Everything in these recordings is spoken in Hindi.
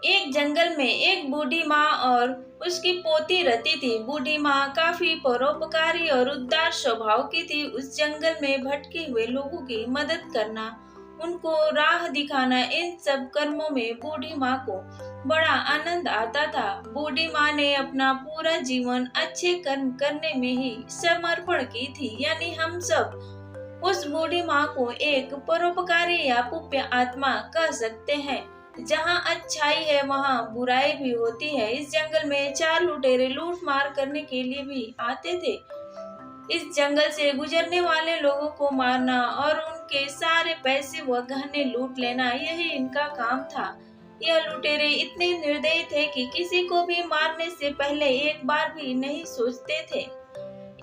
एक जंगल में एक बूढ़ी माँ और उसकी पोती रहती थी। बूढ़ी माँ काफी परोपकारी और उदार स्वभाव की थी। उस जंगल में भटके हुए लोगों की मदद करना, उनको राह दिखाना, इन सब कर्मों में बूढ़ी माँ को बड़ा आनंद आता था। बूढ़ी माँ ने अपना पूरा जीवन अच्छे कर्म करने में ही समर्पण की थी। यानी हम सब उस बूढ़ी माँ को एक परोपकारी या पुण्य आत्मा कह सकते हैं। जहाँ अच्छाई है वहाँ बुराई भी होती है। इस जंगल में चार लुटेरे लूट मार करने के लिए भी आते थे। इस जंगल से गुजरने वाले लोगों को मारना और उनके सारे पैसे व गहने लूट लेना, यही इनका काम था। यह लुटेरे इतने निर्दयी थे कि किसी को भी मारने से पहले एक बार भी नहीं सोचते थे।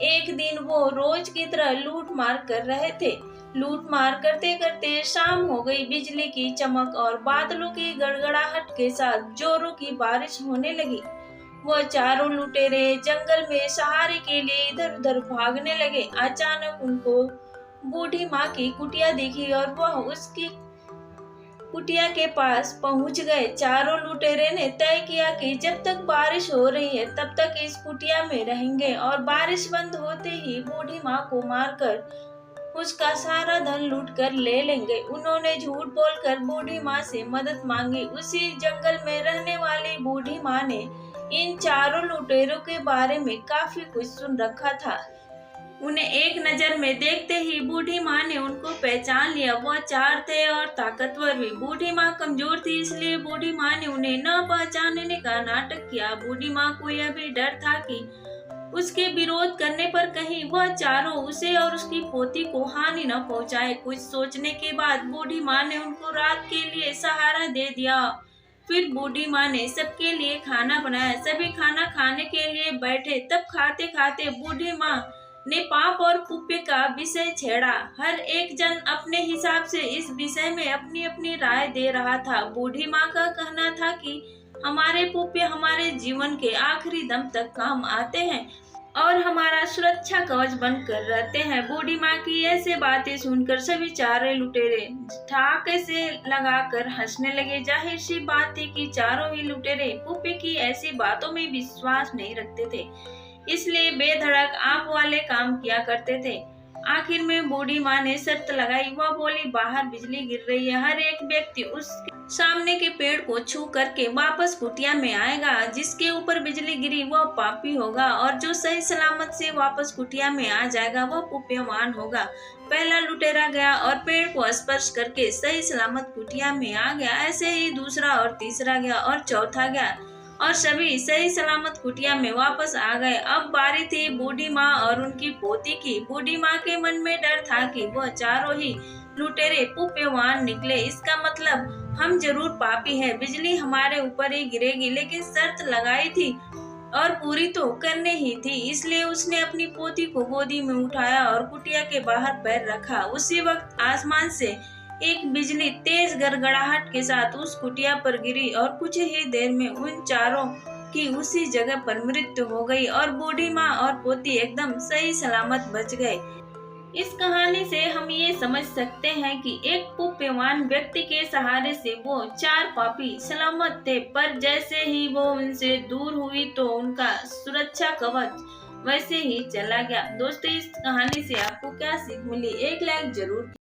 एक दिन वो रोज की तरह लूट मार कर रहे थे। लूट मार करते करते शाम हो गई। बिजली की चमक और बादलों की गड़गड़ाहट के साथ जोरों की बारिश होने लगी। वह चारों लुटेरे जंगल में सहारे के लिए इधर उधर भागने लगे। अचानक उनको बूढ़ी माँ की कुटिया दिखी और वह उसकी कुटिया के पास पहुंच गए। चारों लुटेरे ने तय किया कि जब तक बारिश हो रही है तब तक इस कुटिया में रहेंगे और बारिश बंद होते ही बूढ़ी माँ को मारकर उसका सारा धन लूट कर ले लेंगे। उन्होंने झूठ बोलकर बूढ़ी माँ से मदद मांगी। उसी जंगल में रहने वाली बूढ़ी माँ ने इन चारों लुटेरों के बारे में काफी कुछ सुन रखा था। उन्हें एक नजर में देखते ही बूढ़ी माँ ने उनको पहचान लिया। वह चार थे और ताकतवर भी। बूढ़ी माँ कमजोर थी, इसलिए बूढ़ी माँ ने उन्हें न पहचानने का नाटक किया। बूढ़ी माँ को यह भी डर था कि उसके विरोध करने पर कहीं वह चारों उसे और उसकी पोती को हानि न पहुँचाए। कुछ सोचने के बाद बूढ़ी माँ ने उनको रात के लिए सहारा दे दिया। फिर बूढ़ी माँ ने सबके लिए खाना बनाया। सभी खाना खाने के लिए बैठे। तब खाते खाते बूढ़ी माँ ने पाप और पुण्य का विषय छेड़ा। हर एक जन अपने हिसाब से इस विषय में अपनी अपनी राय दे रहा था। बूढ़ी माँ का कहना था कि हमारे पुण्य हमारे जीवन के आखिरी दम तक काम आते हैं और हमारा सुरक्षा कवच बनकर रहते हैं। बूढ़ी माँ की ऐसे बातें सुनकर सभी चारों लुटेरे ठाके से लगाकर हंसने लगे। जाहिर सी बात थी कि चारों ही लुटेरे पुण्य की ऐसी बातों में विश्वास नहीं रखते थे, इसलिए बेधड़क आप वाले काम किया करते थे। आखिर में बूढ़ी माँ ने शर्त लगाई। वह बोली, बाहर बिजली गिर रही है, हर एक व्यक्ति उसके सामने के पेड़ को छू करके वापस कुटिया में आएगा। जिसके ऊपर बिजली गिरी वह पापी होगा और जो सही सलामत से वापस कुटिया में आ जाएगा वह पुण्यवान होगा। पहला लुटेरा गया और पेड़ को स्पर्श करके सही सलामत कुटिया में आ गया। ऐसे ही दूसरा और तीसरा गया और चौथा गया और सभी सही सलामत कुटिया में वापस आ गए। अब बारी थी बूढ़ी माँ और उनकी पोती की। बूढ़ी माँ के मन में डर था कि वह चारों ही लुटेरे पुण्यवान निकले। इसका मतलब हम जरूर पापी हैं, बिजली हमारे ऊपर ही गिरेगी। लेकिन शर्त लगाई थी और पूरी तो करने ही थी, इसलिए उसने अपनी पोती को गोदी में उठाया और कुटिया के बाहर पैर रखा। उसी वक्त आसमान से एक बिजली तेज गड़गड़ाहट के साथ उस कुटिया पर गिरी और कुछ ही देर में उन चारों की उसी जगह पर मृत्यु हो गई और बूढ़ी माँ और पोती एकदम सही सलामत बच गए। इस कहानी से हम ये समझ सकते हैं कि एक पुण्यवान व्यक्ति के सहारे से वो चार पापी सलामत थे, पर जैसे ही वो उनसे दूर हुई तो उनका सुरक्षा कवच वैसे ही चला गया। दोस्तों, इस कहानी से आपको क्या सीख मिली? एक लाइक जरूर